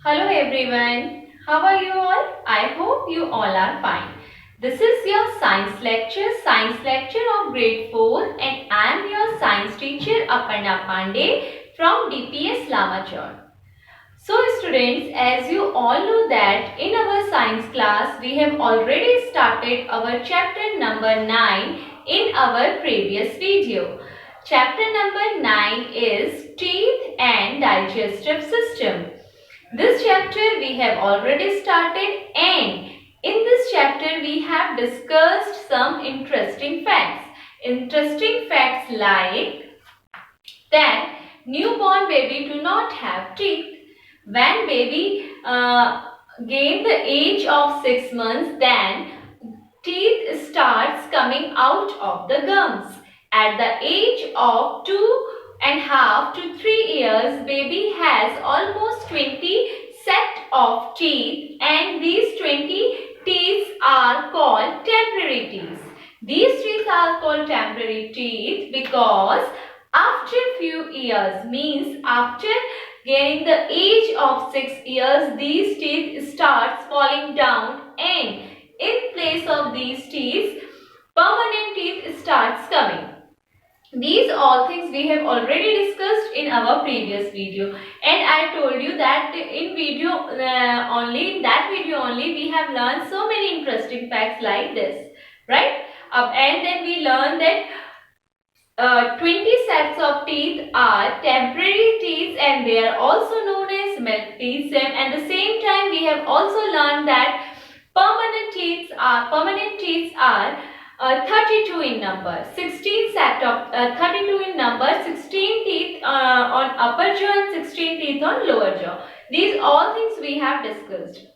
Hello everyone, how are you all? I hope you all are fine. This is your science lecture of grade 4 and I am your science teacher Aparna Pandey from DPS Lamachar. So students, as you all know that in our science class we have already started our chapter number 9 in our previous video. Chapter number 9 is teeth and digestive system. This chapter we have already started and in this chapter we have discussed some interesting facts. Interesting facts like that newborn baby do not have teeth. When baby gain the age of 6 months, then teeth starts coming out of the gums. At the age of 2.5 to 3 years, baby has almost 20 set of teeth and these 20 teeth are called temporary teeth. These teeth are called temporary teeth because after few years, means after gaining the age of 6 years, these teeth starts falling down and in place of these teeth, permanent teeth starts coming. These all things we have already discussed in our previous video and I told you that in that video only we have learned so many interesting facts like this, right? And then we learned that 20 sets of teeth are temporary teeth and they are also known as milk teeth, and at the same time we have also learned that permanent teeth are 32 in number, 16 set of 32 in number, 16 teeth on upper jaw and 16 teeth on lower jaw. These all things we have discussed.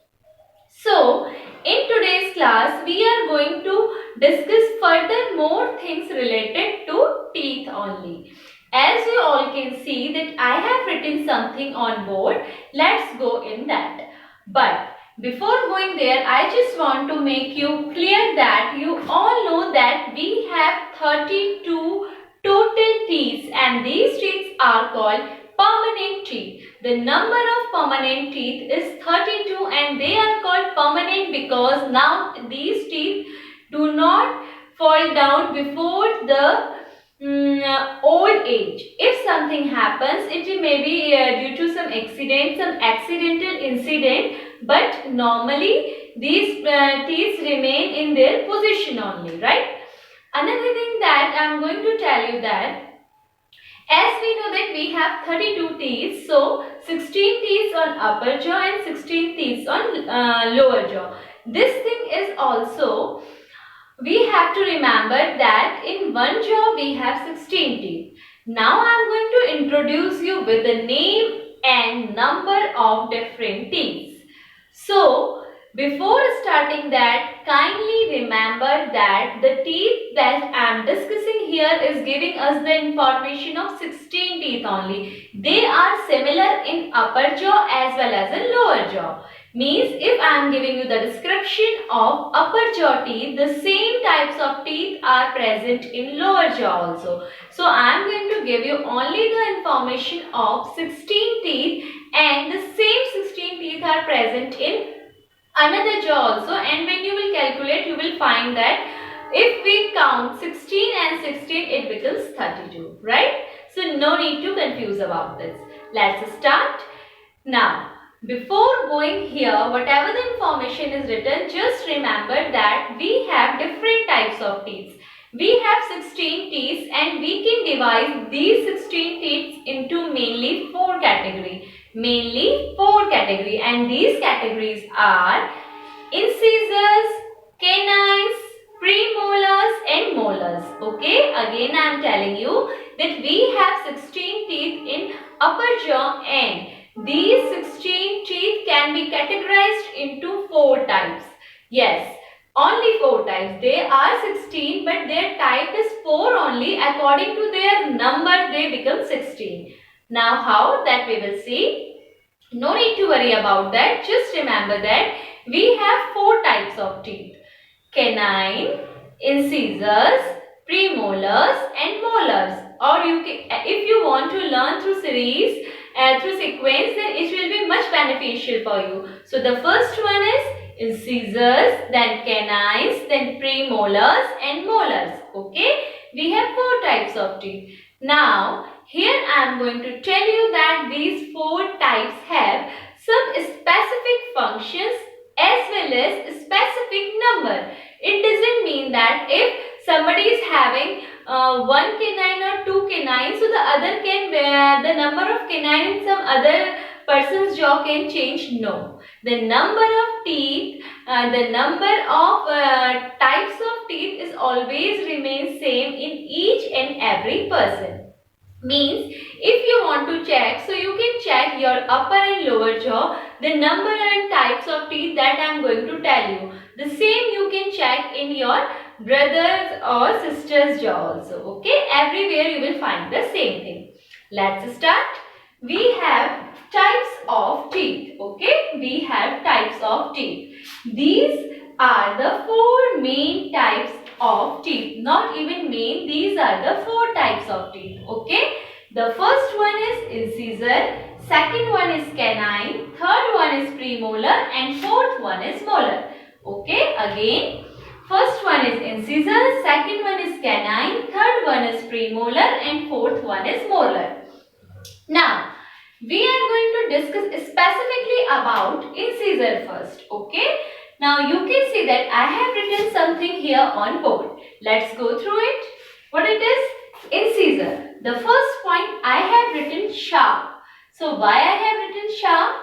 So, in today's class, we are going to discuss further more things related to teeth only. As you all can see that I have written something on board. Let's go in that. But before going there, I just want to make you clear that you all know that we have 32 total teeth and these teeth are called permanent teeth. The number of permanent teeth is 32 and they are called permanent because now these teeth do not fall down before the old age. If something happens, it may be due to some accident, some accidental incident, but normally these teeth remain in their position only, right? Another thing that I am going to tell you that as we know that we have 32 teeth, so 16 teeth on upper jaw and 16 teeth on lower jaw. This thing is also, we have to remember that in one jaw we have 16 teeth. Now I am going to introduce you with the name and number of different teeth. So, before starting that, kindly remember that the teeth that I am discussing here is giving us the information of 16 teeth only. They are similar in upper jaw as well as in lower jaw. Means if I am giving you the description of upper jaw teeth, the same types of teeth are present in lower jaw also. So I am going to give you only the information of 16 teeth and the same 16 teeth are present in another jaw also, and when you will calculate you will find that if we count 16 and 16 it becomes 32, right? So no need to confuse about this. Let's start. Now before going here, whatever the information is written, just remember that we have different types of teeth. We have 16 teeth and we can divide these 16 teeth into mainly 4 categories. And these categories are incisors, canines, premolars and molars. Okay, again I am telling you that we have 16 teeth in upper jaw and these 16 teeth can be categorized into 4 types. Yes, only 4 types. They are 16 but their type is 4 only. According to their number they become 16. Now how, that we will see. No need to worry about that. Just remember that we have 4 types of teeth. Canine, incisors, premolars and molars. Or you can, if you want to learn through series through sequence, then it will be much beneficial for you. So the first one is incisors, then canines, then premolars and molars. Okay, we have 4 types of teeth. Now here I am going to tell you that these 4 types have some specific functions as well as a specific number. It doesn't mean that if somebody is having 1 canine or 2 canines, so the other can the number of canine in some other person's jaw can change. No, the number of teeth, the number of types of teeth is always remains same in each and every person. Means if you want to check, so you can check your upper and lower jaw, the number and types of teeth that I am going to tell you. The same you can check in your brother's or sister's jaw also. Okay, everywhere you will find the same thing. Let's start. We have types of teeth. Okay, we have types of teeth. These are the 4 main types of teeth. Not even main, these are the 4 types of teeth. Okay, the first one is incisor, second one is canine, third one is premolar and fourth one is molar. Okay, again, first one is incisor, second one is canine, third one is premolar and fourth one is molar. Now we are going to discuss specifically about incisor first. Okay, now you can see that I have written something here on board. Let's go through it. What it is? Incisor. The first point I have written sharp. So why I have written sharp?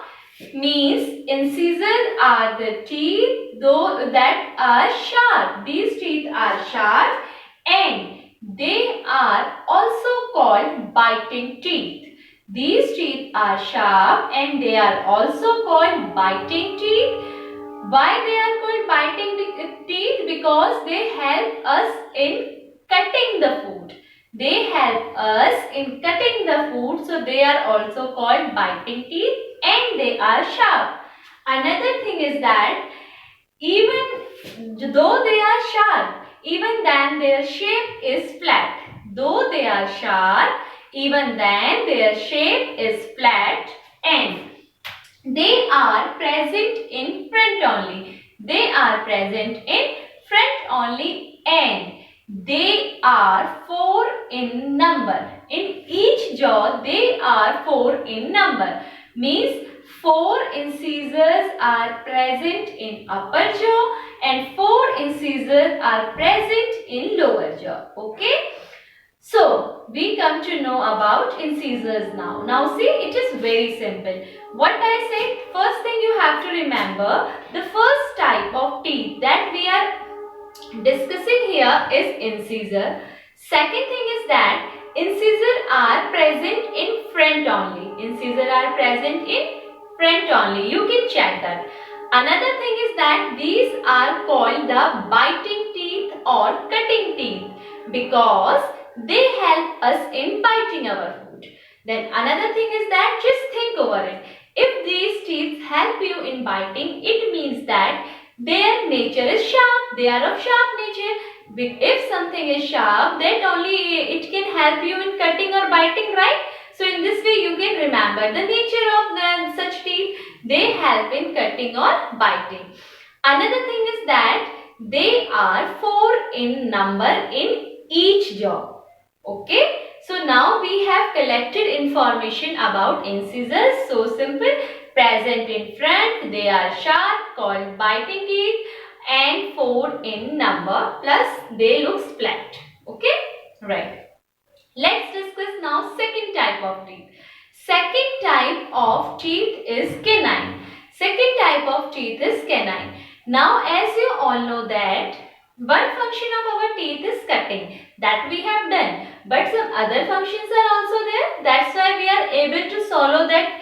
Means incisors are the teeth though that are sharp. These teeth are sharp and they are also called biting teeth. These teeth are sharp and they are also called biting teeth. Why they are called biting teeth? Because they help us in cutting the food. They help us in cutting the food, so they are also called biting teeth and they are sharp. Another thing is that even though they are sharp, even then their shape is flat. Though they are sharp, even then their shape is flat and they are present in front only. They are present in front only and they are 4 in number. In each jaw they are 4 in number. Means 4 incisors are present in upper jaw and 4 incisors are present in lower jaw. Okay. So we come to know about incisors now. Now see, it is very simple. What I said, first thing you have to remember, the first type of teeth that we are discussing here is incisor. Second thing is that incisors are present in front only. Incisors are present in front only. You can check that. Another thing is that these are called the biting teeth or cutting teeth because they help us in biting our food. Then another thing is that just think over it. If these teeth help you in biting, it means that their nature is sharp. They are of sharp nature. If something is sharp, then only it can help you in cutting or biting, right? So in this way you can remember the nature of such teeth. They help in cutting or biting. Another thing is that they are 4 in number in each jaw. Okay. So now we have collected information about incisors. So simple. Present in front, they are sharp, called biting teeth and 4 in number plus they look flat. Okay, right. Let's discuss now second type of teeth. Second type of teeth is canine. Second type of teeth is canine. Now as you all know that one function of our teeth is cutting, that we have done, but some other functions are also there. That's why we are able to swallow that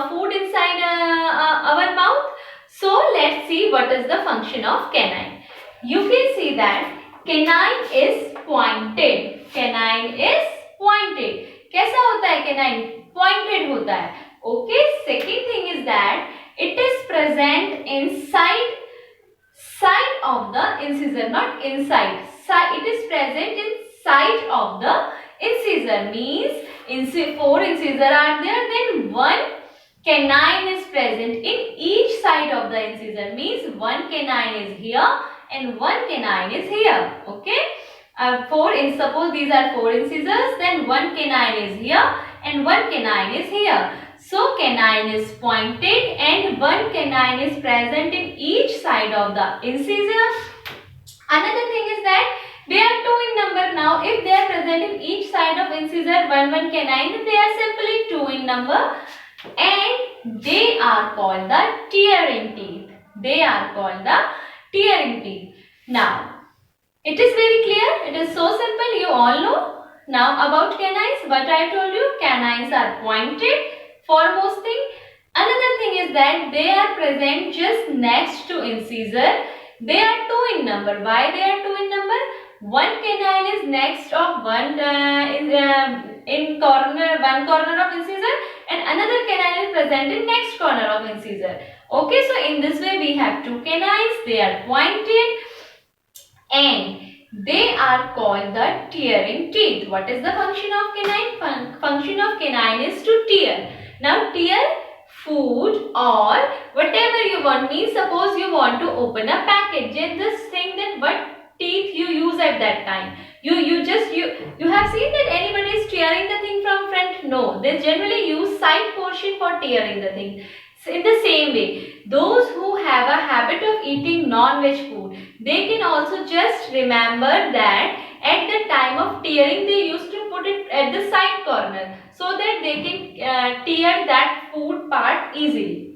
food inside our mouth. So let's see what is the function of canine. You can see that canine is pointed. Canine is pointed. कैसा होता है canine? Pointed होता है. Okay. Second thing is that it is present inside side of the incisor, not inside. It is present in side of the incisor, means 4 incisors are there, then 1 canine is present in each side of the incisor. Means 1 canine is here and 1 canine is here. Okay. Suppose these are 4 incisors, then 1 canine is here and 1 canine is here. So canine is pointed and 1 canine is present in each side of the incisor. Another thing is that they are 2 in number. Now if they are present in each side of incisor 1 canine, they are simply 2 in number and they are called the tearing teeth. They are called the tearing teeth. Now it is very clear. It is so simple. You all know. Now about canines, what I told you, canines are pointed, foremost thing. Another thing is that they are present just next to incisor. They are 2 in number. Why they are 2 in number? 1 canine is next of one corner of incisor and another canine is present in next corner of incisor. Okay, so in this way we have 2 canines. They are pointed and they are called the tearing teeth. What is the function of canine? Function of canine is to tear. Now tear food or whatever you want. Means suppose you want to open a package, just think that what teeth you use at that time. You have seen that anybody is tearing the thing from front? No, they generally use side portion for tearing the thing. In the same way, those who have a habit of eating non-veg food, they can also just remember that at the time of tearing, they used to put it at the side corner so that they can tear that food part easily.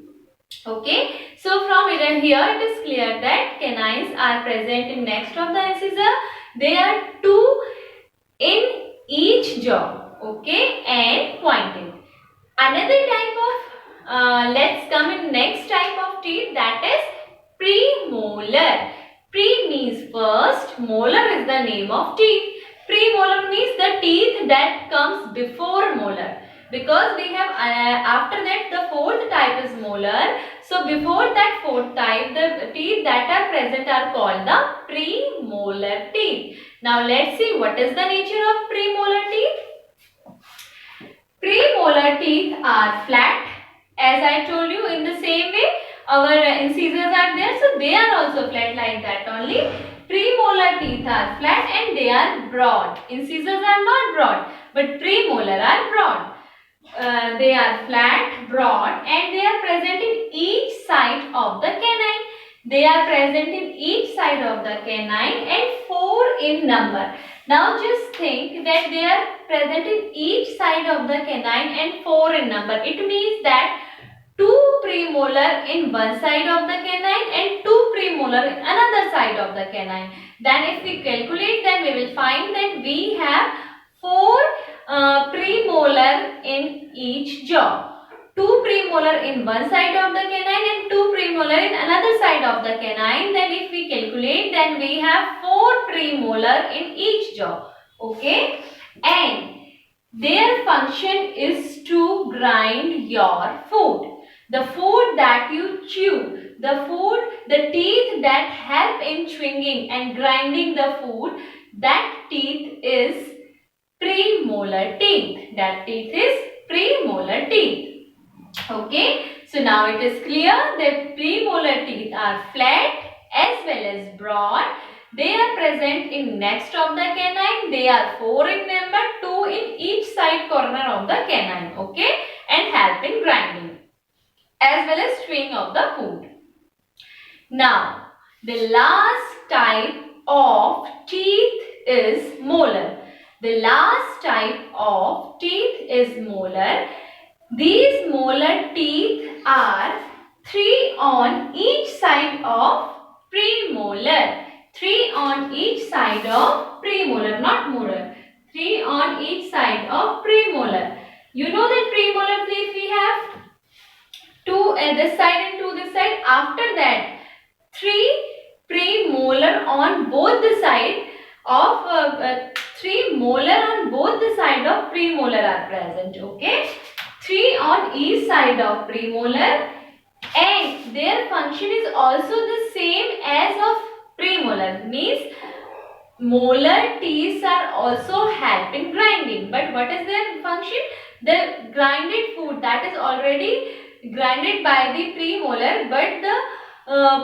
Okay, so from here it is clear that canines are present in next of the incisor. They are 2 in each jaw. Okay, and pointed. Another type of let's come in next type of teeth, that is premolar. Pre means first, molar is the name of teeth. Premolar means the teeth that comes before molar. Because we have after that the 4th type is molar. So before that 4th type, the teeth that are present are called the premolar teeth. Now let's see what is the nature of premolar teeth. Premolar teeth are flat. As I told you, in the same way our incisors are there, so they are also flat like that only. Premolar teeth are flat and they are broad. Incisors are not broad, but premolar are broad. They are flat, broad and they are present in each side of the canine. They are present in each side of the canine and 4 in number. Now just think that they are present in each side of the canine and 4 in number. It means that 2 premolar in one side of the canine and 2 premolar in another side of the canine. Then if we calculate, then we will find that we have 4 premolar in each jaw. 2 premolar in one side of the canine and 2 premolar in another side of the canine. Then if we calculate, then we have 4 premolar in each jaw. Okay, and their function is to grind your food. The food that you chew, the teeth that help in chewing and grinding the food, that teeth is premolar teeth. That teeth is premolar teeth. Okay, so now it is clear that premolar teeth are flat as well as broad. They are present in next of the canine. They are 4 in number, 2 in each side corner of the canine. Okay, and help in grinding as well as chewing of the food. Now, the last type of teeth is molar. The last type of teeth is molar. These molar teeth are 3 on each side of premolar. 3 on each side of premolar, not molar. 3 on each side of premolar. You know that premolar teeth we have 2 at this side and 2 this side. After that, 3 premolar on both the side of 3 molar on both the side of premolar are present. Okay, 3 on each side of premolar, and their function is also the same as of premolar. Means molar teeth are also help in grinding. But what is their function? The grinded food that is already grinded by the premolar, but the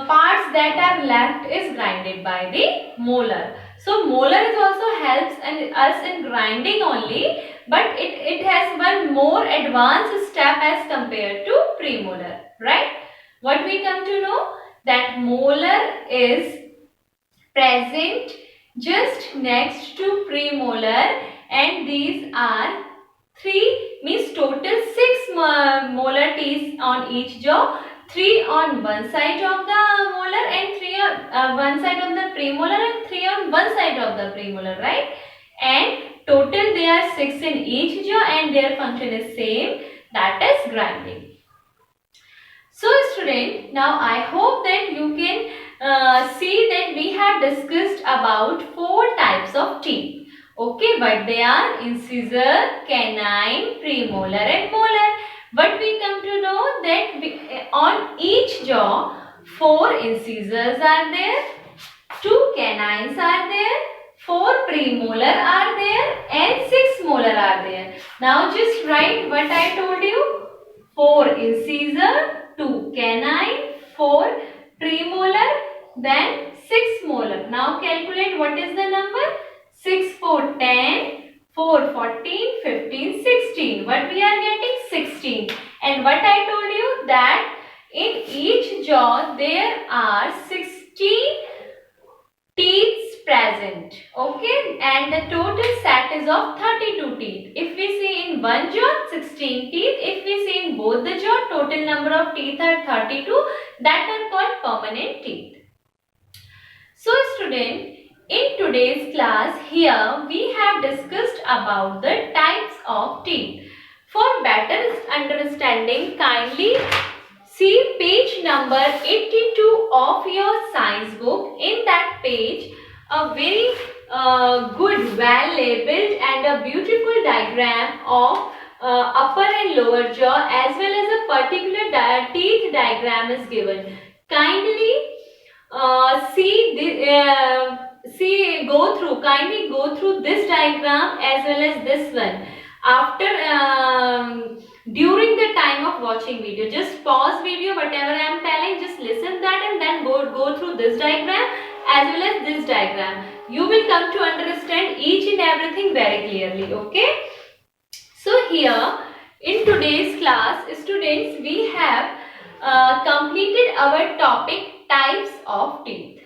parts that are left is grinded by the molar. So molar is also helps us in grinding only, but it has one more advanced step as compared to premolar, right? What we come to know, that molar is present just next to premolar, and these are 3, means total 6 molar teeth on each jaw, 3 on one side of the molar and 3 on one side of the premolar and 3 on one side of the premolar, right? And total there are 6 in each jaw and their function is same, that is grinding. So student, now I hope that you can see that we have discussed about 4 types of teeth. Okay, but they are incisor, canine, premolar and molar. But we come to know that on each jaw 4 incisors are there, 2 canines are there, 4 premolar are there and 6 molar are there. Now just write what I told you. 4 incisor, 2 canine, 4 premolar, then 6 molar. Now calculate what is the number. 6 4 10, 4 14, 15, 16. What we are getting? 16. And what I told you, that in each jaw there are 16 teeth present. Okay, and the total set is of 32 teeth. If we see in one jaw 16 teeth, if we see in both the jaw, total number of teeth are 32, that are called permanent teeth. So student, in today's class here we have discussed about the types of teeth. For better understanding, kindly see page number 82 of your science book. In that page, a very good, well labeled and a beautiful diagram of upper and lower jaw, as well as a particular teeth diagram is given. Kindly kindly go through this diagram as well as this one. After during the time of watching video, just pause video, whatever I am telling, just listen that and then go through this diagram as well as this diagram. You will come to understand each and everything very clearly. Okay. So here in today's class, students, we have completed our topic types of teeth.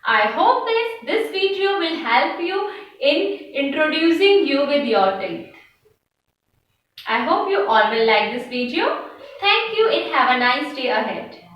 I hope this video will help you in introducing you with your teeth. I hope you all will like this video. Thank you and have a nice day ahead.